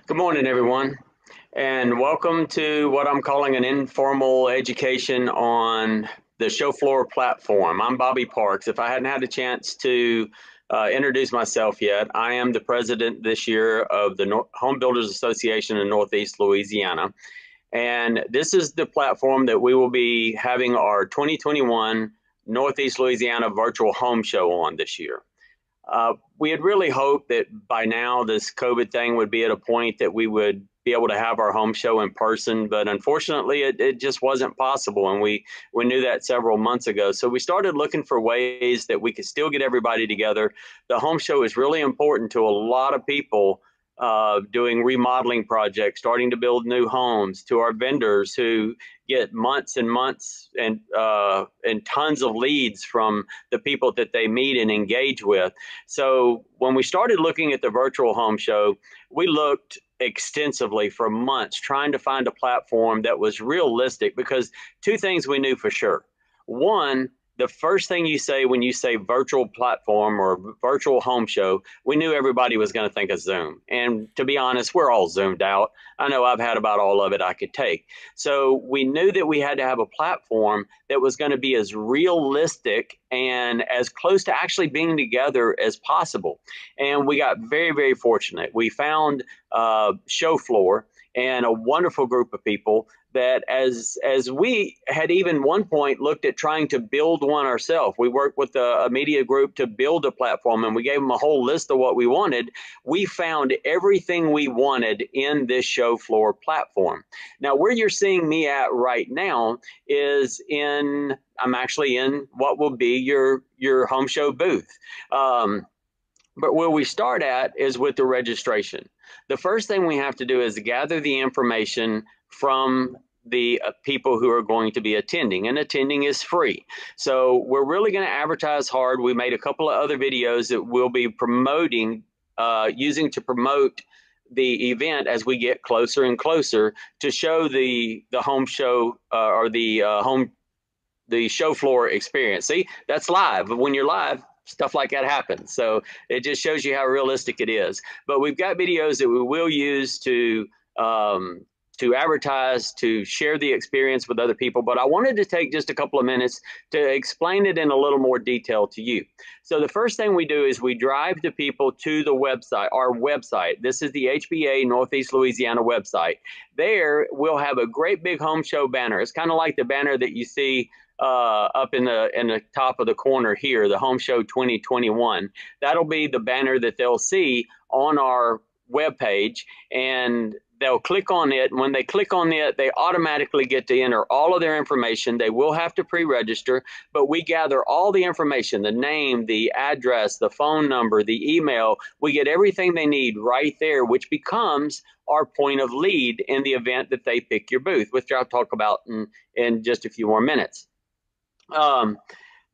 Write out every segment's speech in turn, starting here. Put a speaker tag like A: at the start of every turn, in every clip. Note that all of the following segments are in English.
A: Good morning, everyone, and welcome to what I'm calling an informal education on the Showfloor platform. I'm Bobby Parks. If I hadn't had a chance to introduce myself yet, I am the president this year of the Home Builders Association in Northeast Louisiana. And this is the platform that we will be having our 2021 Northeast Louisiana Virtual Home Show on this year. We had really hoped that by now this COVID thing would be at a point that we would be able to have our home show in person, but unfortunately it just wasn't possible, and we knew that several months ago. So we started looking for ways that we could still get everybody together. The home show is really important to a lot of people doing remodeling projects, starting to build new homes, to our vendors who get months and months and tons of leads from the people that they meet and engage with. So when we started looking at the virtual home show, we looked extensively for months trying to find a platform that was realistic, because two things we knew for sure. One, the first thing you say when you say virtual platform or virtual home show, we knew everybody was going to think of Zoom. And to be honest, we're all Zoomed out. I know I've had about all of it I could take. So we knew that we had to have a platform that was going to be as realistic and as close to actually being together as possible. And we got very, very fortunate. We found Showfloor and a wonderful group of people that as we had even one point looked at trying to build one ourselves. We worked with a media group to build a platform, and we gave them a whole list of what we wanted. We found everything we wanted in this Showfloor platform. Now, where you're seeing me at right now is I'm actually in what will be your home show booth. But where we start at is with the registration. The first thing we have to do is gather the information from the people who are going to be attending, and attending is free. So we're really going to advertise hard. We made a couple of other videos that we'll be promoting, using to promote the event as we get closer and closer to show the home show or the Showfloor experience. See, that's live. But when you're live, stuff like that happens. So it just shows you how realistic it is. But we've got videos that we will use to advertise, to share the experience with other people. But I wanted to take just a couple of minutes to explain it in a little more detail to you. So the first thing we do is we drive the people to the website, our website. This is the HBA Northeast Louisiana website. There we'll have a great big home show banner. It's kind of like the banner that you see up in the top of the corner here, the Home Show 2021. That'll be the banner that they'll see on our webpage, and they'll click on it. And when they click on it, they automatically get to enter all of their information. They will have to pre-register, but we gather all the information, the name, the address, the phone number, the email. We get everything they need right there, which becomes our point of lead in the event that they pick your booth, which I'll talk about in just a few more minutes.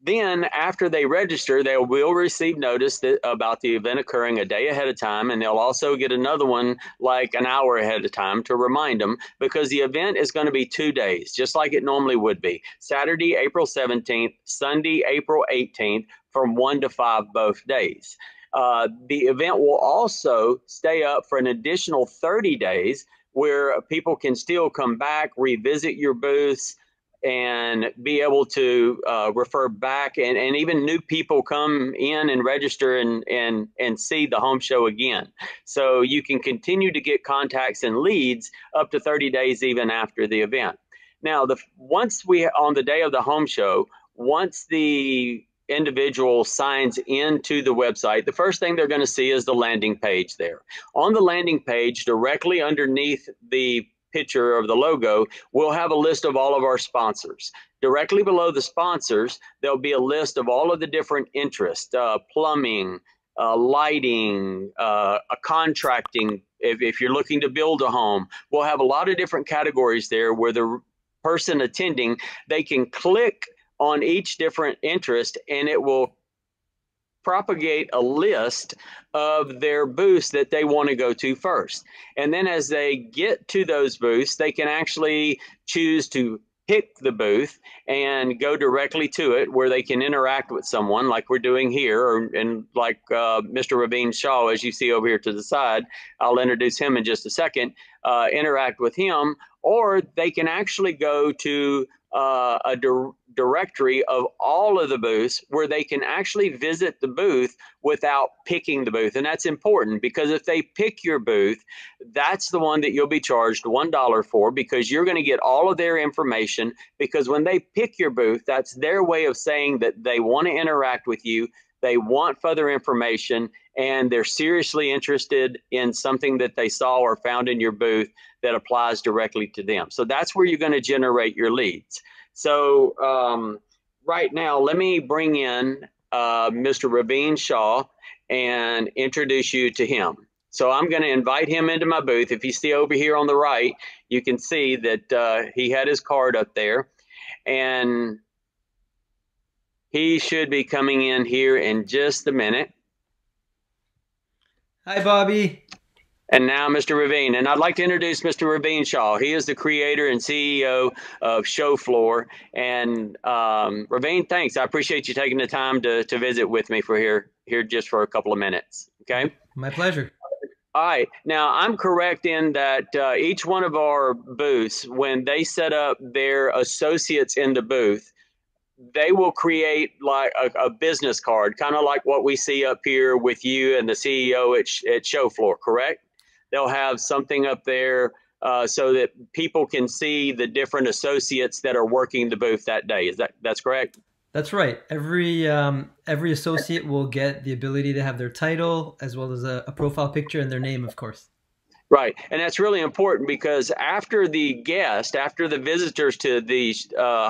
A: Then after they register, they will receive notice about the event occurring a day ahead of time, and they'll also get another one like an hour ahead of time to remind them, because the event is going to be 2 days, just like it normally would be. Saturday, April 17th, Sunday, April 18th, from 1 to 5 both days. The event will also stay up for an additional 30 days where people can still come back, revisit your booths, and be able to refer back, and even new people come in and register and see the home show again. So you can continue to get contacts and leads up to 30 days even after the event. Now, on the day of the home show, once the individual signs into the website, the first thing they're going to see is the landing page there. On the landing page, directly underneath the picture of the logo, we'll have a list of all of our sponsors. Directly below the sponsors, there'll be a list of all of the different interests, plumbing, lighting, contracting. If you're looking to build a home, we'll have a lot of different categories there where the person attending, they can click on each different interest, and it will propagate a list of their booths that they want to go to first. And then as they get to those booths, they can actually choose to pick the booth and go directly to it where they can interact with someone like we're doing here, and like Mr. Raveen Shaw, as you see over here to the side. I'll introduce him in just a second. Interact with him, or they can actually go to a directory of all of the booths where they can actually visit the booth without picking the booth. And that's important, because if they pick your booth, that's the one that you'll be charged $1 for, because you're going to get all of their information. Because when they pick your booth, that's their way of saying that they want to interact with you, they want further information, and they're seriously interested in something that they saw or found in your booth that applies directly to them. So that's where you're going to generate your leads. So right now, let me bring in Mr. Raveen Shaw and introduce you to him. So I'm going to invite him into my booth. If you see over here on the right, you can see that he had his card up there, and he should be coming in here in just a minute.
B: Hi, Bobby.
A: And now Mr. Raveen. And I'd like to introduce Mr. Raveen Shaw. He is the creator and CEO of Showfloor. And Raveen, thanks. I appreciate you taking the time to visit with me for here just for a couple of minutes. Okay.
B: My pleasure.
A: All right. Now, I'm correct in that each one of our booths, when they set up their associates in the booth, they will create like a business card, kind of like what we see up here with you and the CEO at Showfloor, correct? They'll have something up there so that people can see the different associates that are working the booth that day. That's correct?
B: That's right. Every associate will get the ability to have their title as well as a profile picture and their name, of course.
A: Right. And that's really important, because after the visitors to the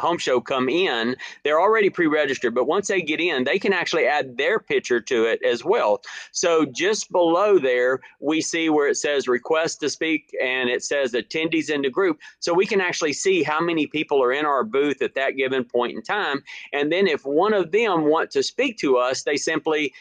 A: home show come in, they're already pre-registered. But once they get in, they can actually add their picture to it as well. So just below there, we see where it says request to speak, and it says attendees in the group. So we can actually see how many people are in our booth at that given point in time. And then if one of them want to speak to us, they simply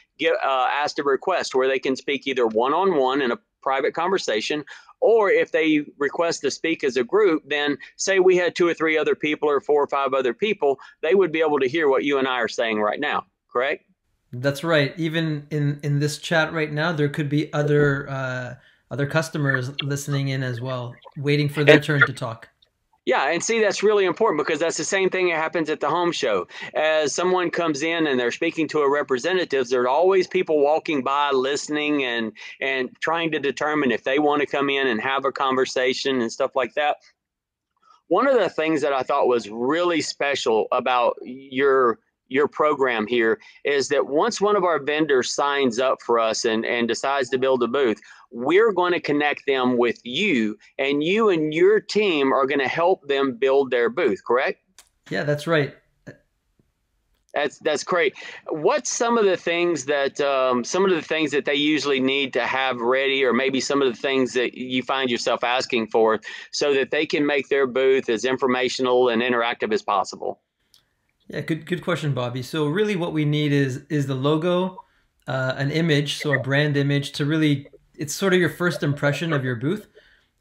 A: ask a request where they can speak either one-on-one in a private conversation, or if they request to speak as a group, then say we had 2 or 3 other people or 4 or 5 other people, they would be able to hear what you and I are saying right now, correct?
B: That's right. Even in this chat right now, there could be other customers listening in as well, waiting for their turn to talk.
A: Yeah, and see, that's really important, because that's the same thing that happens at the home show. As someone comes in and they're speaking to a representative, there are always people walking by listening and trying to determine if they want to come in and have a conversation and stuff like that. One of the things that I thought was really special about your program here is that once one of our vendors signs up for us and decides to build a booth, we're going to connect them with you, and you and your team are going to help them build their booth, correct?
B: Yeah, that's right.
A: That's great. What's some of the things that they usually need to have ready, or maybe some of the things that you find yourself asking for, so that they can make their booth as informational and interactive as possible?
B: Yeah, good question, Bobby. So really what we need is the logo, an image, so a brand image to really, it's sort of your first impression of your booth.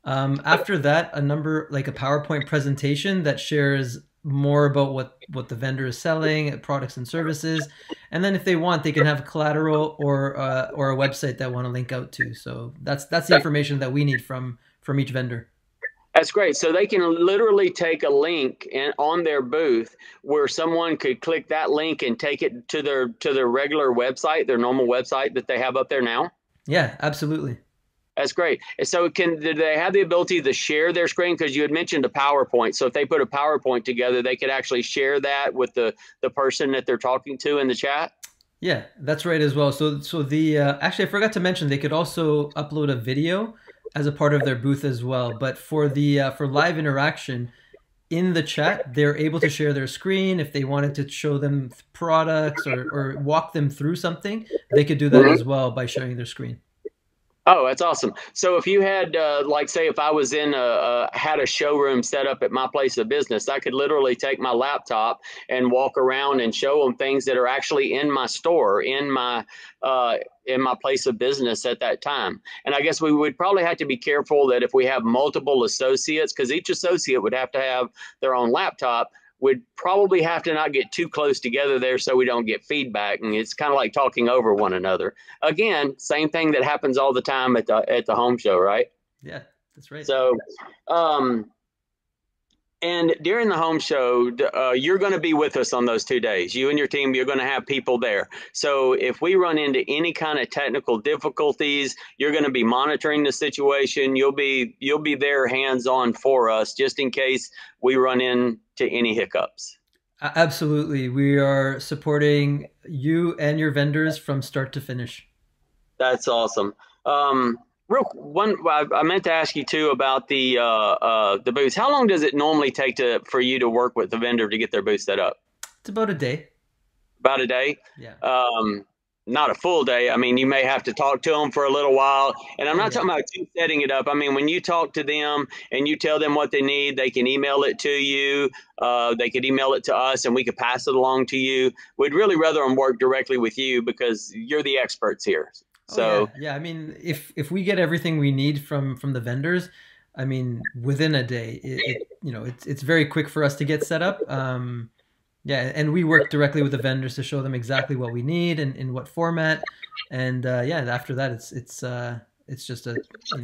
B: After that, a PowerPoint presentation that shares more about what the vendor is selling, products and services. And then if they want, they can have collateral or a website that want to link out to. So that's the information that we need from each vendor.
A: That's great. So they can literally take a link on their booth where someone could click that link and take it to their regular website, their normal website that they have up there now?
B: Yeah, absolutely.
A: That's great. And so do they have the ability to share their screen? Because you had mentioned a PowerPoint. So if they put a PowerPoint together, they could actually share that with the person that they're talking to in the chat?
B: Yeah, that's right as well. So the actually, I forgot to mention, they could also upload a video as a part of their booth as well. But for live interaction in the chat, they're able to share their screen. If they wanted to show them products or walk them through something, they could do that as well by sharing their screen.
A: Oh, that's awesome. So if you had, like, say, if I was had a showroom set up at my place of business, I could literally take my laptop and walk around and show them things that are actually in my store, uh, in my place of business at that time. And I guess we would probably have to be careful that if we have multiple associates, because each associate would have to have their own laptop, would probably have to not get too close together there so we don't get feedback. And it's kind of like talking over one another. Again, same thing that happens all the time at the home show, right?
B: Yeah, that's right.
A: So, um, and during the home show, you're going to be with us on those 2 days. You and your team, you're going to have people there. So if we run into any kind of technical difficulties, you're going to be monitoring the situation. You'll be there hands on for us, just in case we run into any hiccups.
B: Absolutely. We are supporting you and your vendors from start to finish.
A: That's awesome. Real one, I meant to ask you too about the booths. How long does it normally take for you to work with the vendor to get their booth set up?
B: It's about a day.
A: About a day.
B: Yeah.
A: Um, Not a full day. I mean, you may have to talk to them for a little while. And I'm
B: Oh
A: not
B: yeah.
A: talking about you setting it up. I mean, when you talk to them and you tell them what they need, they can email it to you. They could email it to us and we could pass it along to you. We'd really rather them work directly with you because you're the experts here.
B: Oh yeah.
A: So,
B: Yeah. I mean, if we get everything we need from the vendors, I mean, within a day, it's very quick for us to get set up. Yeah, and we work directly with the vendors to show them exactly what we need and in what format. And yeah, after that, it's just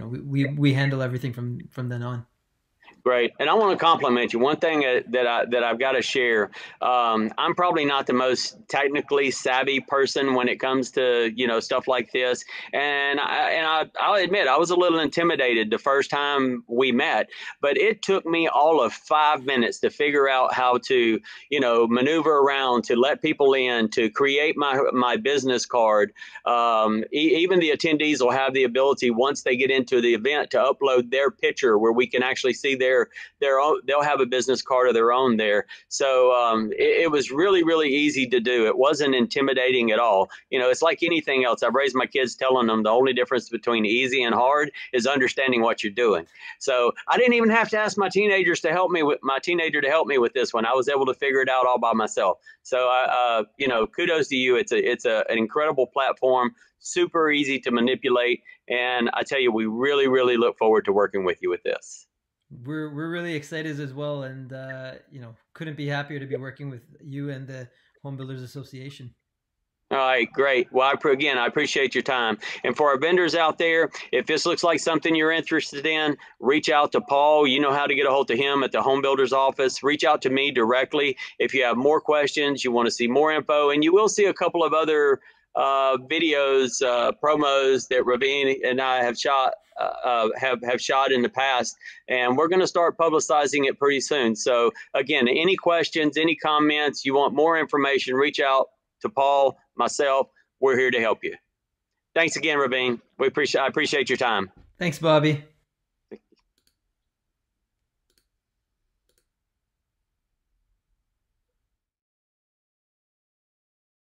B: we handle everything from then on.
A: great, and I want to compliment you. One thing that I've got to share. I'm probably not the most technically savvy person when it comes to stuff like this, and I'll admit I was a little intimidated the first time we met. But it took me all of 5 minutes to figure out how to maneuver around, to let people in, to create my business card. Even the attendees will have the ability once they get into the event to upload their picture where we can actually see their own. They'll have a business card of their own there. So it was really easy to do. It wasn't intimidating at all. It's like anything else. I've raised my kids telling them the only difference between easy and hard is understanding what you're doing. So I didn't even have to ask my teenager to help me with this one. I was able to figure it out all by myself. So kudos to you. An incredible platform, super easy to manipulate, and I tell you, we really look forward to working with you with this.
B: We're really excited as well, and couldn't be happier to be working with you and the Home Builders Association.
A: All right, great. Well, again, I appreciate your time. And for our vendors out there, if this looks like something you're interested in, reach out to Paul. You know how to get a hold of him at the Home Builders office. Reach out to me directly if you have more questions, you want to see more info, and you will see a couple of other videos, promos that Ravine and I have shot. Have shot in the past, and we're going to start publicizing it pretty soon. So again, any questions, any comments, you want more information, reach out to Paul, myself. We're here to help you. Thanks again, Ravine. I appreciate your time.
B: Thanks, Bobby.